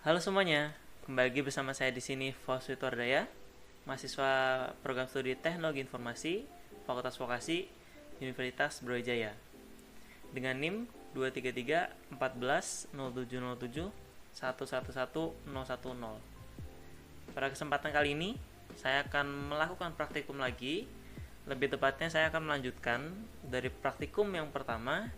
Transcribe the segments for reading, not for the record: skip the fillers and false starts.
Halo semuanya, kembali lagi bersama saya di sini Fos Witwardaya, mahasiswa program studi Teknologi Informasi, Fakultas Vokasi, Universitas Brawijaya. Dengan NIM 233 14 0707 111 Pada kesempatan kali ini, saya akan melakukan praktikum lagi. Lebih tepatnya saya akan melanjutkan dari praktikum yang pertama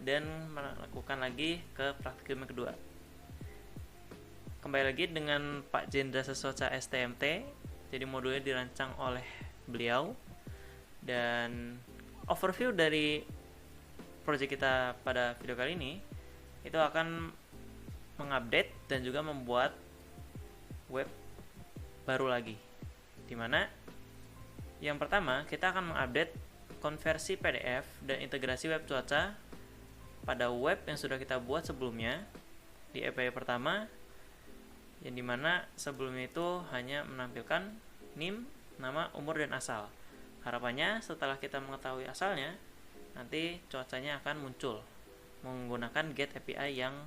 dan melakukan lagi ke praktikum yang kedua. Kembali lagi dengan Pak Jendra Sesoca STMT. Jadi modulnya dirancang oleh beliau. Dan overview dari proyek kita pada video kali ini itu akan mengupdate dan juga membuat web baru lagi. Dimana yang pertama kita akan mengupdate konversi PDF dan integrasi web cuaca pada web yang sudah kita buat sebelumnya di API pertama, yang dimana sebelumnya itu hanya menampilkan NIM, nama, umur, dan asal. Harapannya setelah kita mengetahui asalnya, nanti cuacanya akan muncul menggunakan GET API yang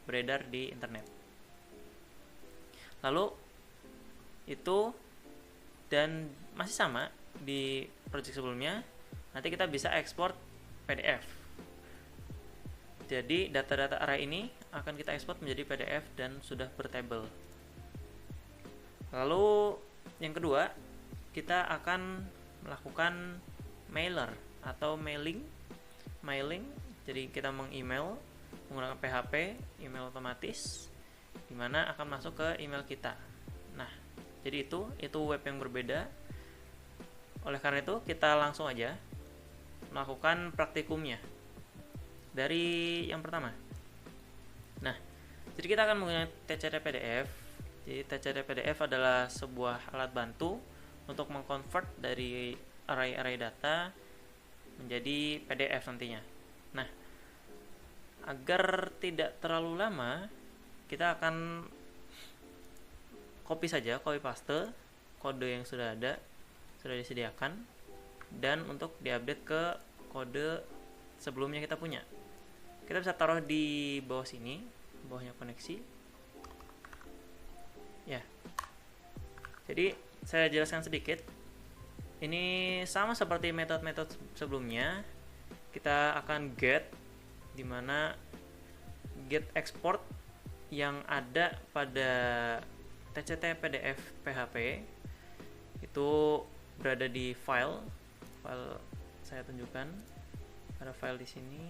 beredar di internet. Lalu itu dan masih sama di project sebelumnya, nanti kita bisa ekspor PDF. Jadi data-data array ini akan kita ekspor menjadi PDF dan sudah bertabel. Lalu yang kedua, kita akan melakukan mailer atau mailing. Jadi kita meng-email menggunakan PHP, email otomatis, dimana akan masuk ke email kita. Nah, jadi itu web yang berbeda. Oleh karena itu kita langsung aja melakukan praktikumnya dari yang pertama. Nah, jadi kita akan menggunakan TCD PDF. Jadi TCD PDF adalah sebuah alat bantu untuk mengkonvert dari array data menjadi PDF nantinya. Nah, agar tidak terlalu lama, kita akan copy paste kode yang sudah disediakan, dan untuk diupdate ke kode sebelumnya kita punya. Kita bisa taruh di bawah sini, bawahnya koneksi. Ya. Jadi saya jelaskan sedikit. Ini sama seperti metode-metode sebelumnya. Kita akan get, dimana get export yang ada pada TCT PDF PHP itu berada di file saya tunjukkan. Ada file di sini,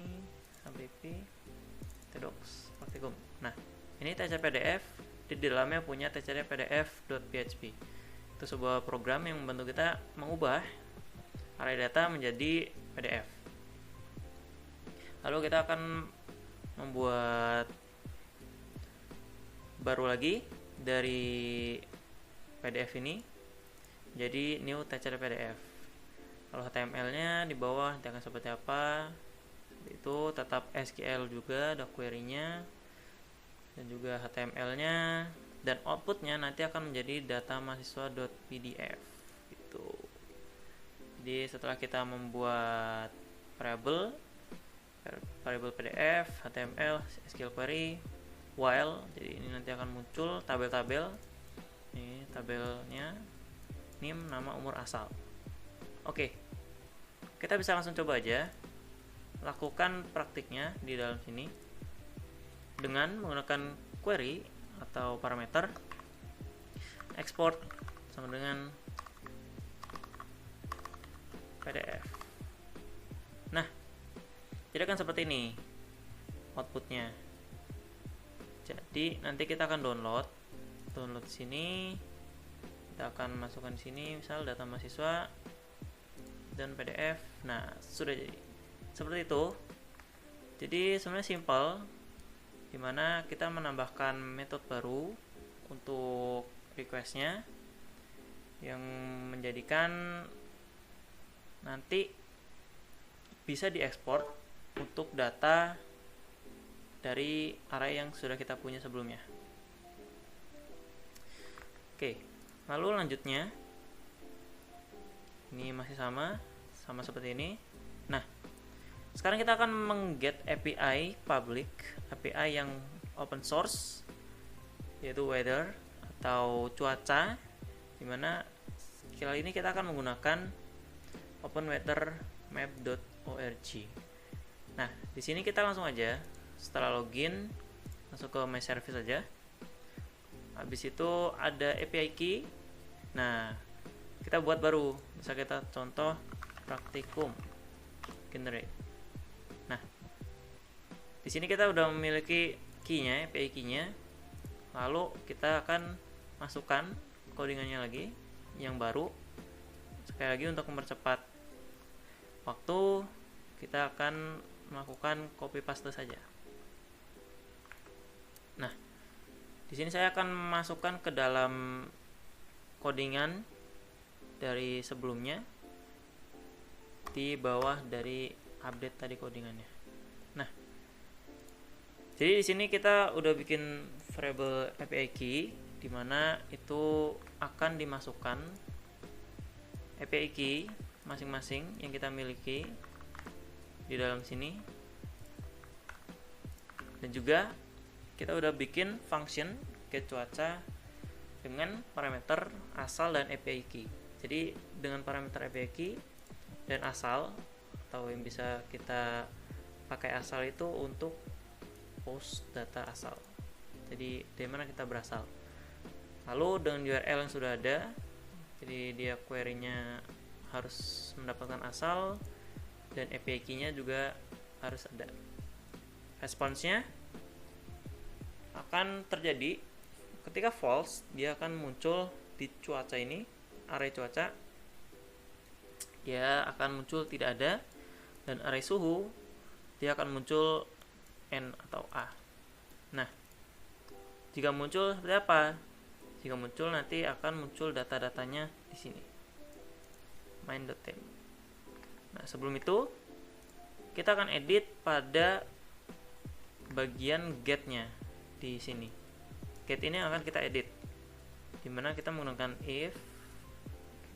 hbp tdocs praktikum. Nah, ini TCD PDF, di dalamnya punya tcd pdf.php. Itu sebuah program yang membantu kita mengubah array data menjadi PDF. Lalu kita akan membuat baru lagi dari PDF ini, jadi new tcd PDF. Kalau HTML-nya di bawah nanti akan seperti apa, itu tetap SQL juga, ada query-nya dan juga HTML-nya, dan output-nya nanti akan menjadi data mahasiswa.pdf gitu. Jadi setelah kita membuat variable PDF, HTML, SQL query, while, jadi ini nanti akan muncul tabel-tabel. Ini tabelnya, NIM, nama, umur, asal. Oke, kita bisa langsung coba aja lakukan praktiknya di dalam sini dengan menggunakan query atau parameter export sama dengan PDF. Nah, jadi akan seperti ini outputnya. Jadi nanti kita akan download di sini. Kita akan masukkan di sini misal data mahasiswa dan PDF. Nah, sudah jadi seperti itu. Jadi sebenarnya simple, dimana kita menambahkan metode baru untuk requestnya yang menjadikan nanti bisa diekspor untuk data dari array yang sudah kita punya sebelumnya. Oke, lalu lanjutnya ini masih sama seperti ini. Nah, sekarang kita akan mengget API public, API yang open source yaitu weather atau cuaca, dimana kali ini kita akan menggunakan openweathermap.org. Nah, di sini kita langsung aja setelah login masuk ke my service aja. Habis itu ada API key. Nah, kita buat baru. Bisa kita contoh praktikum generate. Nah, di sini kita udah memiliki key-nya, API key-nya. Lalu kita akan masukkan codingannya lagi yang baru. Sekali lagi untuk mempercepat waktu, kita akan melakukan copy paste saja. Nah, di sini saya akan masukkan ke dalam codingan dari sebelumnya di bawah dari update tadi codingannya. Nah, jadi di sini kita udah bikin variable API key, di mana itu akan dimasukkan API key masing-masing yang kita miliki di dalam sini. Dan juga kita udah bikin function get cuaca dengan parameter asal dan API key. Jadi dengan parameter API key dan asal, atau yang bisa kita pakai asal itu untuk post data asal. Jadi dari mana kita berasal. Lalu dengan URL yang sudah ada, jadi dia query-nya harus mendapatkan asal dan API key-nya juga harus ada. Response-nya akan terjadi ketika false, dia akan muncul di cuaca ini, array cuaca dia akan muncul tidak ada, dan array suhu dia akan muncul N atau A. Nah, jika muncul seperti apa? Jika muncul nanti akan muncul data-datanya di sini, main.temp. Nah, sebelum itu kita akan edit pada bagian get-nya di sini. Get ini akan kita edit, dimana kita menggunakan if,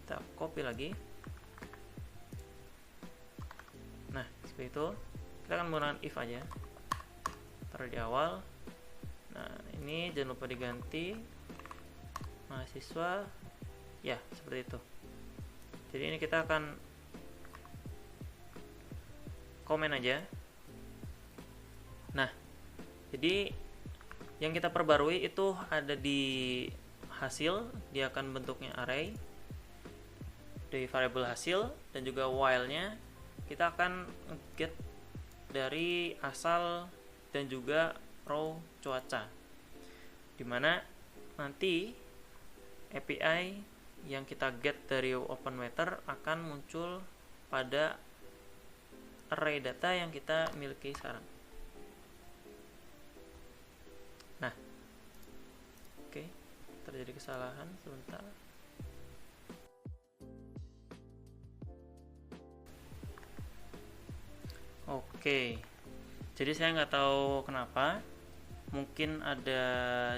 kita copy lagi. Nah, seperti itu. Kita akan menggunakan if aja, taruh di awal. Nah, ini jangan lupa diganti mahasiswa, ya seperti itu. Jadi ini kita akan komen aja. Nah, jadi yang kita perbarui itu ada di hasil, dia akan bentuknya array dari variable hasil, dan juga while-nya kita akan get dari asal dan juga row cuaca, dimana nanti API yang kita get dari OpenWeather akan muncul pada array data yang kita miliki sekarang. Nah, oke, terjadi kesalahan sebentar. Oke, jadi saya nggak tahu kenapa, mungkin ada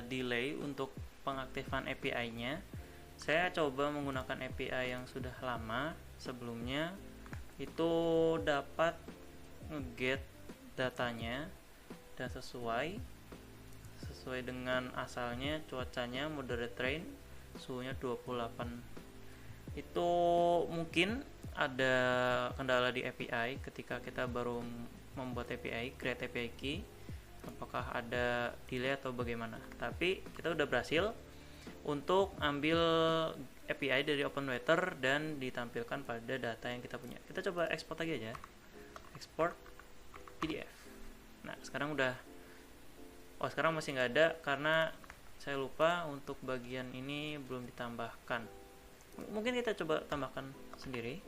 delay untuk pengaktifan API-nya. Saya coba menggunakan API yang sudah lama sebelumnya, itu dapat nge-get datanya dan sesuai dengan asalnya, cuacanya moderate rain, suhunya 28. Itu mungkin ada kendala di API ketika kita baru membuat API, create API key, apakah ada delay atau bagaimana. Tapi kita udah berhasil untuk ambil API dari OpenWeather dan ditampilkan pada data yang kita punya. Kita coba export lagi aja, export PDF. Nah, sekarang udah, sekarang masih nggak ada karena saya lupa untuk bagian ini belum ditambahkan. Mungkin kita coba tambahkan sendiri.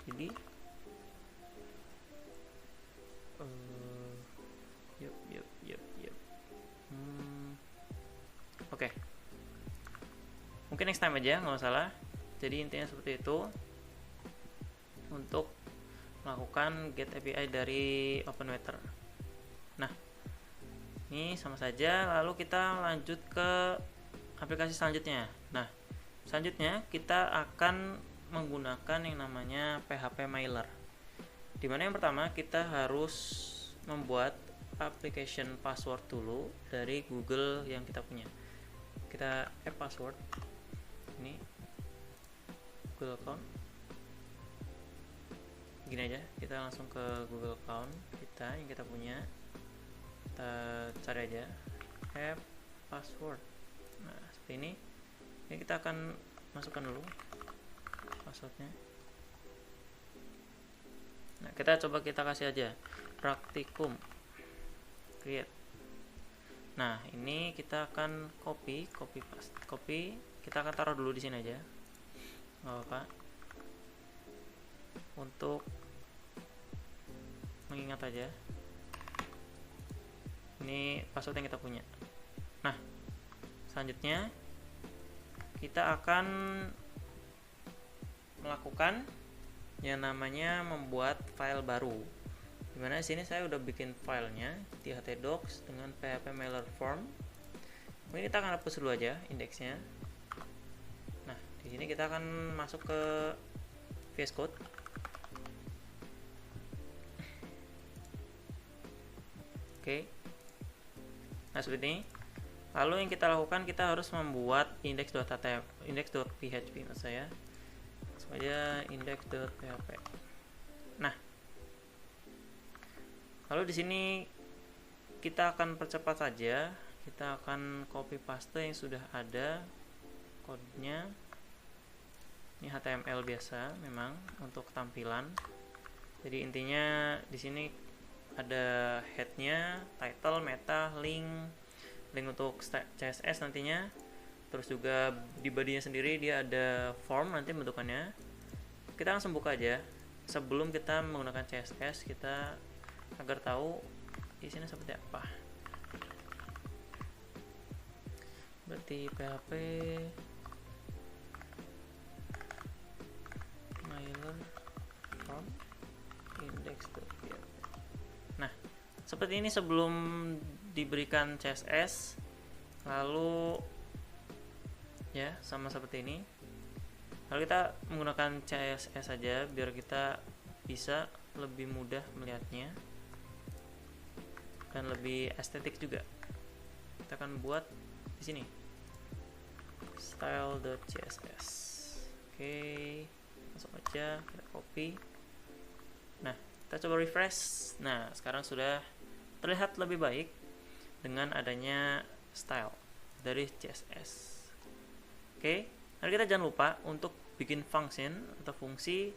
Jadi yuk. Oke. Mungkin next time aja, nggak masalah. Jadi intinya seperti itu untuk melakukan get API dari OpenWeather. Nah, ini sama saja. Lalu kita lanjut ke aplikasi selanjutnya. Nah, selanjutnya kita akan menggunakan yang namanya PHP Mailer, dimana yang pertama kita harus membuat application password dulu dari Google yang kita punya. kita add password. Ini Google account. Gini aja, kita langsung ke Google account kita yang kita punya. Kita cari aja add password. Nah, seperti ini. Ini kita akan masukkan dulu passwordnya. Nah, kita coba kita kasih aja praktikum create. Nah, ini kita akan copy paste, kita akan taruh dulu di sini aja, nggak apa-apa, untuk mengingat aja. Ini password yang kita punya. Nah, selanjutnya kita akan melakukan yang namanya membuat file baru. Dimana di sini saya udah bikin filenya di htdocs dengan php mailer form. Mungkin kita akan hapus dulu aja indeksnya. Nah, di sini kita akan masuk ke VS Code. Oke. Nah, seperti ini. Lalu yang kita lakukan, kita harus membuat index.php maksud saya. Langsung aja index.php. Nah, lalu di sini kita akan percepat saja. Kita akan copy paste yang sudah ada kodenya. Ini HTML biasa memang untuk tampilan. Jadi intinya di sini ada headnya, title, meta, link untuk CSS nantinya. Terus juga di bodinya sendiri dia ada form nanti bentukannya. Kita langsung buka aja. Sebelum kita menggunakan CSS, kita agar tahu isinya seperti apa. Berarti PHP mailer form index.php. Nah, seperti ini sebelum diberikan CSS. Lalu ya, sama seperti ini. Lalu kita menggunakan CSS saja biar kita bisa lebih mudah melihatnya dan lebih estetik juga. Kita akan buat di sini style.css. Oke, masuk aja, kita copy. Nah, kita coba refresh. Nah, sekarang sudah terlihat lebih baik dengan adanya style dari CSS. Oke, lalu kita jangan lupa untuk bikin function atau fungsi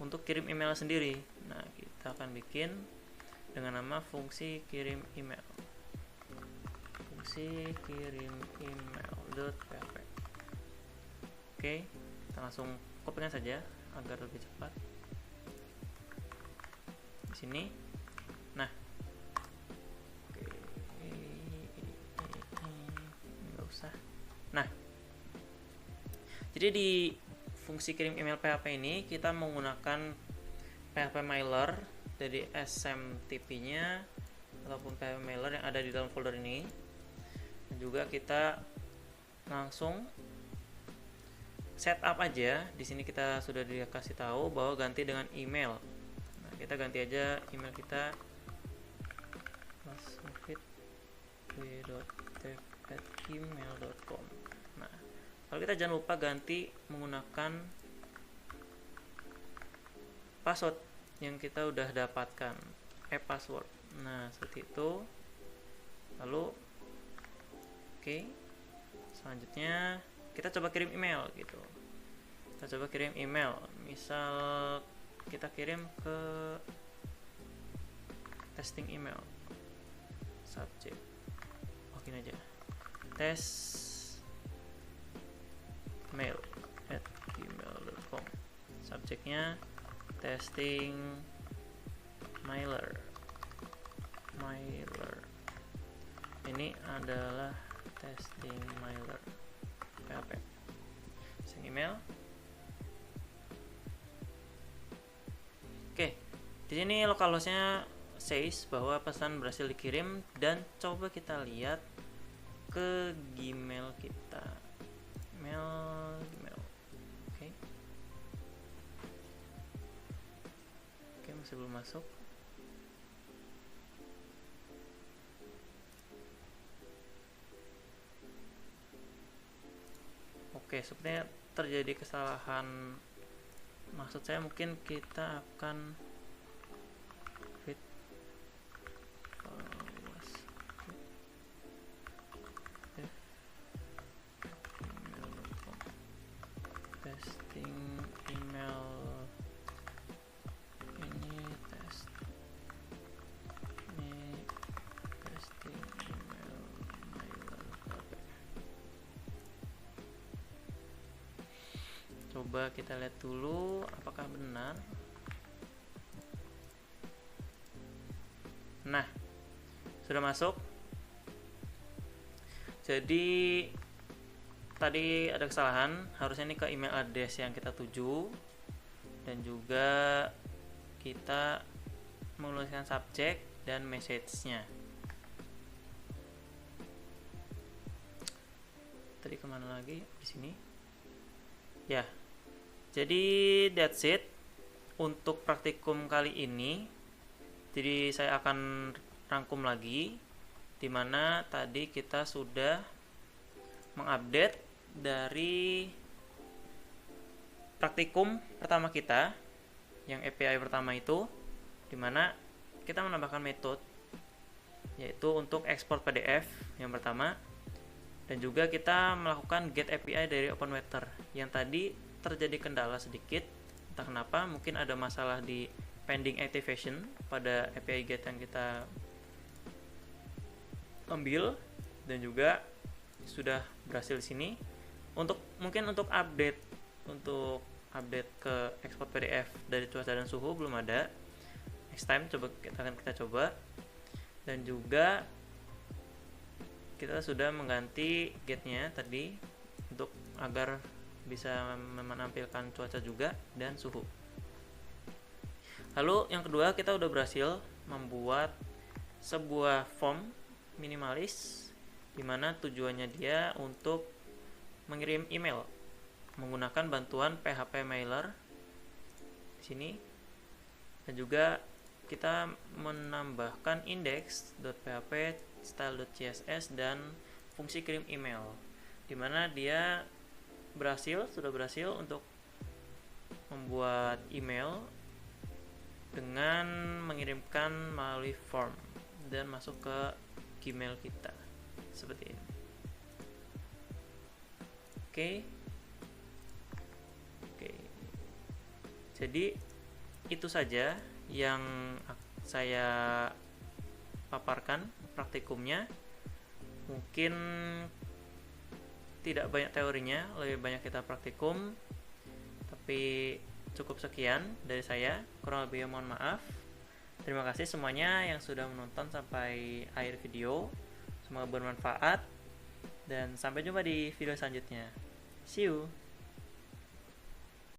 untuk kirim email sendiri. Nah, kita akan bikin dengan nama fungsi kirim email. Fungsi kirim email.php. Oke, kita langsung kopikan saja agar lebih cepat. Di sini. Nah, oke, nggak usah. Nah, jadi di fungsi kirim email PHP ini kita menggunakan PHP mailer dari SMTP-nya ataupun PHP mailer yang ada di dalam folder ini. Dan juga kita langsung setup aja. Di sini kita sudah dikasih tahu bahwa ganti dengan email. Nah, kita ganti aja email kita masufit@gmail.com. Nah, kalau kita jangan lupa ganti menggunakan password yang kita udah dapatkan, password. Nah, seperti itu. Lalu oke, selanjutnya kita coba kirim email gitu. Kita coba kirim email. Misal kita kirim ke testing email. Subject. Oke aja. Test mail@gmail.com. Subjeknya testing mailer. Ini adalah testing mailer PHP. Send email. Oke, di sini localhost-nya says bahwa pesan berhasil dikirim, dan coba kita lihat ke Gmail kita. Gmail. Oke, masih belum masuk. Oke, sepertinya terjadi kesalahan. Maksud saya mungkin kita akan fit testing email ini testing email coba kita lihat dulu apakah benar. Nah, sudah masuk. Jadi tadi ada kesalahan, harusnya ini ke email address yang kita tuju, dan juga kita menuliskan subjek dan message-nya. Tadi kemana lagi? Di sini. Ya, jadi that's it untuk praktikum kali ini. Jadi saya akan rangkum lagi, dimana tadi kita sudah mengupdate dari praktikum pertama kita yang API pertama itu, dimana kita menambahkan metode yaitu untuk ekspor PDF yang pertama, dan juga kita melakukan get API dari OpenWriter yang tadi terjadi kendala sedikit, entah kenapa, mungkin ada masalah di pending activation pada API get yang kita ambil, dan juga sudah berhasil di sini. Mungkin untuk update ke ekspor PDF dari cuaca dan suhu belum ada. Next time kita coba. Dan juga kita sudah mengganti getnya tadi untuk agar bisa menampilkan cuaca juga dan suhu. Lalu yang kedua, kita udah berhasil membuat sebuah form minimalis dimana tujuannya dia untuk mengirim email menggunakan bantuan PHP mailer di sini, dan juga kita menambahkan index.php, style.css, dan fungsi kirim email, dimana dia sudah berhasil untuk membuat email dengan mengirimkan melalui form dan masuk ke Gmail kita seperti ini. Oke. Jadi itu saja yang saya paparkan praktikumnya. Mungkin tidak banyak teorinya, lebih banyak kita praktikum. Tapi cukup sekian dari saya, kurang lebih mohon maaf. Terima kasih semuanya yang sudah menonton sampai akhir video. Semoga bermanfaat, dan sampai jumpa di video selanjutnya. See you.